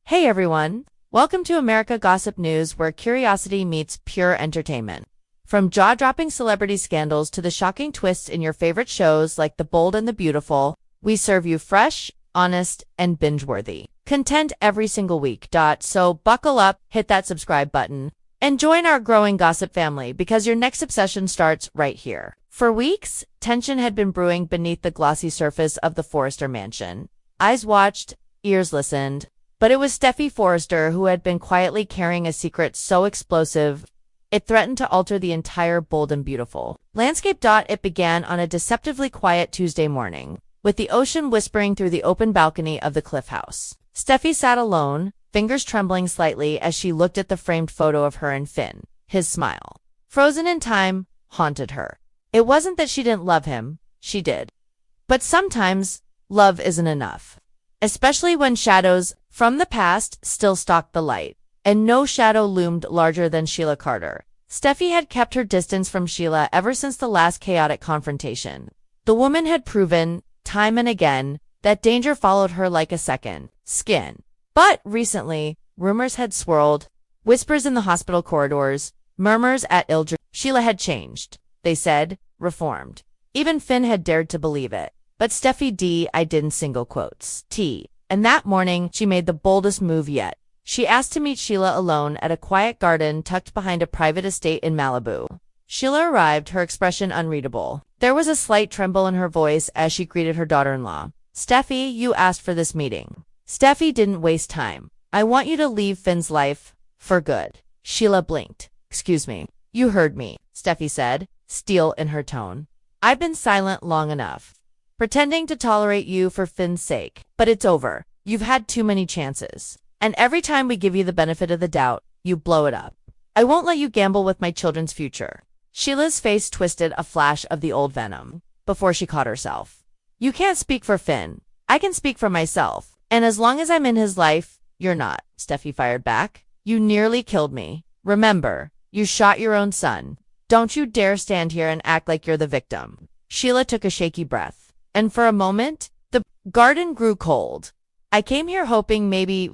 Hey everyone! Welcome to America Gossip News, where curiosity meets pure entertainment. From jaw-dropping celebrity scandals to the shocking twists in your favorite shows like The Bold and the Beautiful, we serve you fresh, honest, and binge-worthy content every single week. So buckle up, hit that subscribe button, and join our growing gossip family because your next obsession starts right here. For weeks, tension had been brewing beneath the glossy surface of the Forrester mansion. Eyes watched, ears listened. But it was Steffy Forrester who had been quietly carrying a secret so explosive it threatened to alter the entire Bold and Beautiful landscape. It began on a deceptively quiet Tuesday morning, with the ocean whispering through the open balcony of the Cliff House. Steffy sat alone, fingers trembling slightly as she looked at the framed photo of her and Finn. His smile, frozen in time, haunted her. It wasn't that she didn't love him, she did. But sometimes, love isn't enough. Especially when shadows from the past still stalked the light, and no shadow loomed larger than Sheila Carter. Steffy had kept her distance from Sheila ever since the last chaotic confrontation. The woman had proven, time and again, that danger followed her like a second skin. But recently, rumors had swirled, whispers in the hospital corridors, murmurs at Ildred. Sheila had changed, they said, reformed. Even Finn had dared to believe it. But Steffy I didn't single quotes. And that morning, she made the boldest move yet. She asked to meet Sheila alone at a quiet garden tucked behind a private estate in Malibu. Sheila arrived, her expression unreadable. There was a slight tremble in her voice as she greeted her daughter-in-law. Steffy, you asked for this meeting. Steffy didn't waste time. I want you to leave Finn's life for good. Sheila blinked. Excuse me. You heard me, Steffy said, steel in her tone. I've been silent long enough, pretending to tolerate you for Finn's sake. But it's over. You've had too many chances. And every time we give you the benefit of the doubt, you blow it up. I won't let you gamble with my children's future. Sheila's face twisted, a flash of the old venom, before she caught herself. You can't speak for Finn. I can speak for myself. And as long as I'm in his life, you're not, Steffy fired back. You nearly killed me. Remember, you shot your own son. Don't you dare stand here and act like you're the victim. Sheila took a shaky breath. And for a moment, the garden grew cold. I came here hoping maybe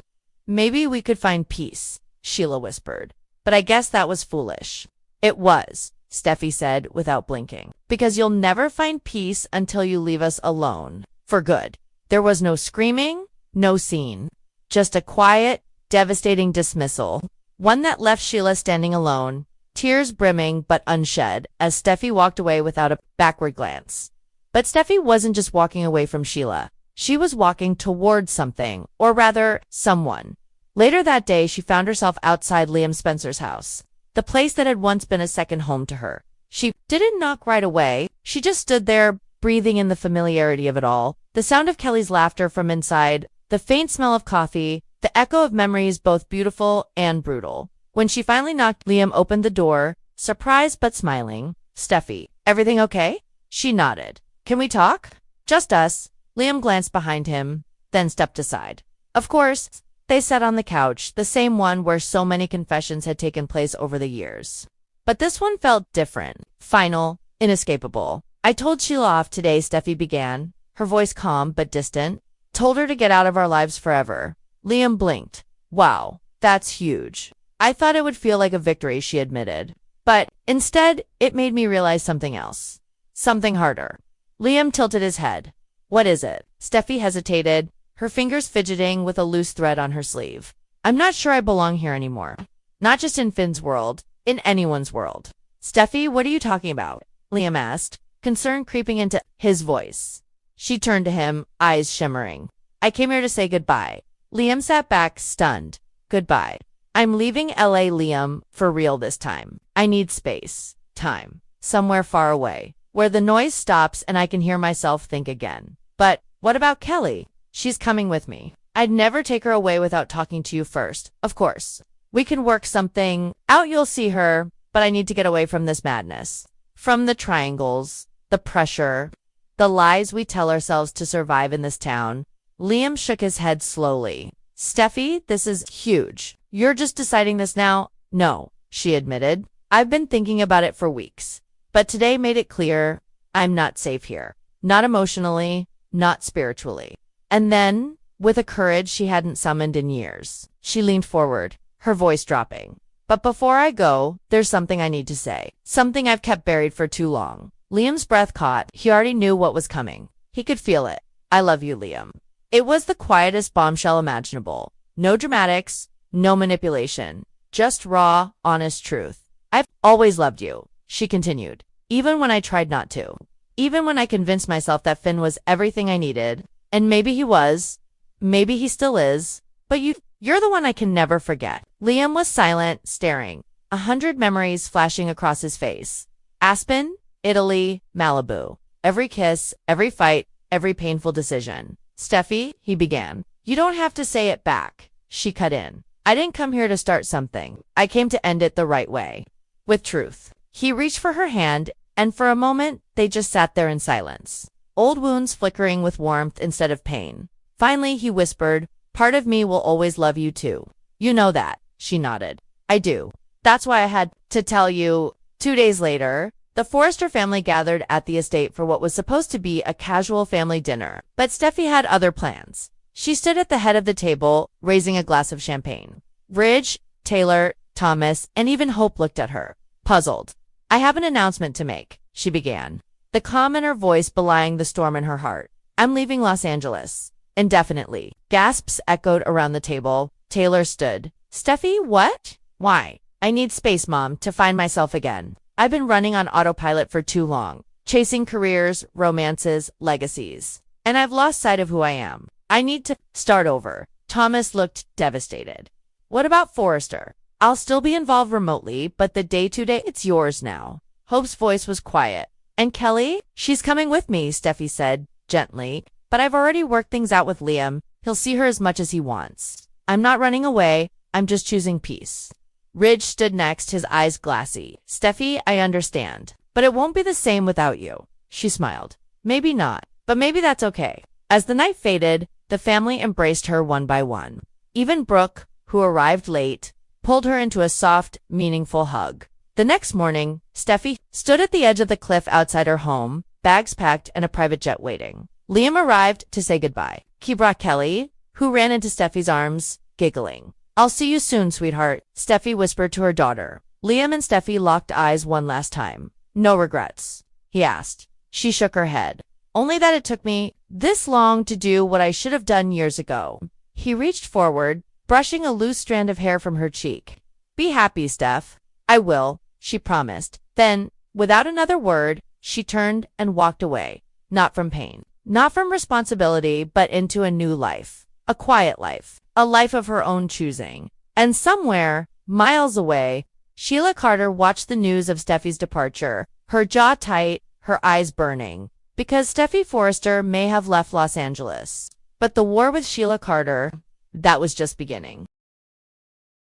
we could find peace, Sheila whispered. But I guess that was foolish. It was, Steffy said without blinking. Because you'll never find peace until you leave us alone. For good. There was no screaming, no scene. Just a quiet, devastating dismissal. One that left Sheila standing alone, tears brimming but unshed, as Steffy walked away without a backward glance. But Steffy wasn't just walking away from Sheila. She was walking towards something, or rather, someone. Later that day, she found herself outside Liam Spencer's house, the place that had once been a second home to her. She didn't knock right away. She just stood there, breathing in the familiarity of it all, the sound of Kelly's laughter from inside, the faint smell of coffee, the echo of memories both beautiful and brutal. When she finally knocked, Liam opened the door, surprised but smiling. Steffy, everything okay? She nodded. Can we talk? Just us. Liam glanced behind him, then stepped aside. Of course, they sat on the couch, the same one where so many confessions had taken place over the years. But this one felt different, final, inescapable. I told Sheila off today, Steffy began, her voice calm but distant. Told her to get out of our lives forever. Liam blinked. Wow, that's huge. I thought it would feel like a victory, she admitted. But instead, it made me realize something else. Something harder. Liam tilted his head. What is it? Steffy hesitated, her fingers fidgeting with a loose thread on her sleeve. I'm not sure I belong here anymore. Not just in Finn's world, in anyone's world. Steffy, what are you talking about? Liam asked, concern creeping into his voice. She turned to him, eyes shimmering. I came here to say goodbye. Liam sat back, stunned. Goodbye. I'm leaving LA, Liam, for real this time. I need space, time, somewhere far away, where the noise stops and I can hear myself think again. But what about Kelly? She's coming with me. I'd never take her away without talking to you first, of course. We can work something out, you'll see her, but I need to get away from this madness. From the triangles, the pressure, the lies we tell ourselves to survive in this town. Liam shook his head slowly. Steffy, this is huge. You're just deciding this now? No, she admitted. I've been thinking about it for weeks. But today made it clear I'm not safe here. Not emotionally, not spiritually. And then, with a courage she hadn't summoned in years. She leaned forward, her voice dropping. But before I go, there's something I need to say. Something I've kept buried for too long. Liam's breath caught. He already knew what was coming. He could feel it. I love you, Liam. It was the quietest bombshell imaginable. No dramatics, no manipulation. Just raw, honest truth. I've always loved you, she continued. Even when I tried not to. Even when I convinced myself that Finn was everything I needed. And maybe he was. Maybe he still is. But you're the one I can never forget. Liam was silent, staring. 100 memories flashing across his face. Aspen, Italy, Malibu. Every kiss, every fight, every painful decision. Steffy, he began. You don't have to say it back, she cut in. I didn't come here to start something. I came to end it the right way. With truth. He reached for her hand, and for a moment, they just sat there in silence. Old wounds flickering with warmth instead of pain. Finally, he whispered, part of me will always love you too. You know that, she nodded. I do. That's why I had to tell you. 2 days later, the Forrester family gathered at the estate for what was supposed to be a casual family dinner. But Steffi had other plans. She stood at the head of the table, raising a glass of champagne. Ridge, Taylor, Thomas, and even Hope looked at her, puzzled. I have an announcement to make, she began, the calm in her voice belying the storm in her heart. I'm leaving Los Angeles. Indefinitely. Gasps echoed around the table. Taylor stood. Steffi, what? Why? I need space, Mom, to find myself again. I've been running on autopilot for too long, chasing careers, romances, legacies. And I've lost sight of who I am. I need to start over. Thomas looked devastated. What about Forrester? I'll still be involved remotely, but the day-to-day, it's yours now. Hope's voice was quiet. And Kelly? She's coming with me, Steffi said, gently. But I've already worked things out with Liam. He'll see her as much as he wants. I'm not running away. I'm just choosing peace. Ridge stood next, his eyes glassy. Steffi, I understand. But it won't be the same without you. She smiled. Maybe not, but maybe that's okay. As the night faded, the family embraced her one by one. Even Brooke, who arrived late, pulled her into a soft, meaningful hug. The next morning, Steffi stood at the edge of the cliff outside her home, bags packed and a private jet waiting. Liam arrived to say goodbye. He brought Kelly, who ran into Steffi's arms, giggling. I'll see you soon, sweetheart, Steffi whispered to her daughter. Liam and Steffi locked eyes one last time. No regrets? He asked. She shook her head. Only that it took me this long to do what I should have done years ago. He reached forward, brushing a loose strand of hair from her cheek. Be happy, Steph. I will, she promised. Then, without another word, she turned and walked away. Not from pain. Not from responsibility, but into a new life. A quiet life. A life of her own choosing. And somewhere, miles away, Sheila Carter watched the news of Steffi's departure, her jaw tight, her eyes burning. Because Steffi Forrester may have left Los Angeles. But the war with Sheila Carter, that was just beginning.